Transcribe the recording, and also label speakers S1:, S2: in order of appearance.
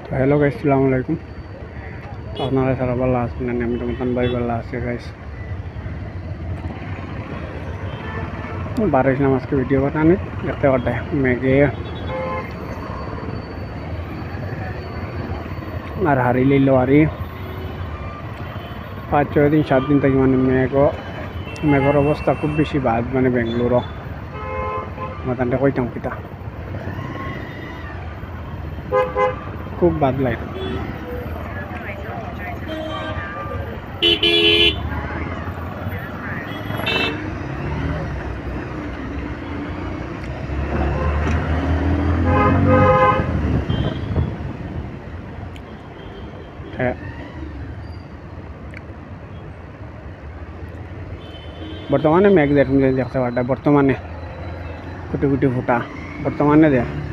S1: তো hello guys, আসসালামু আলাইকুম। তো আপনারা সারা ভালো আছেন? আমি তো মতন ভাই ভালো আছি গাইস। বারিশ নামাজকে ভিডিও বানানি দেখতে পারতে মেঘে আর হারিয়ে লোয়ারি 5-6 দিন 7 দিন থেকে মানে মেঘর অবস্থা খুব বেশি বাদ মানে বেঙ্গলোরও মাতানটা কইতাম কিতা খুব বাদ লাইন। বর্তমানে মেঘ দেখতে পারটা বর্তমানে কুটি কুটি ফুটা বর্তমানে দেয়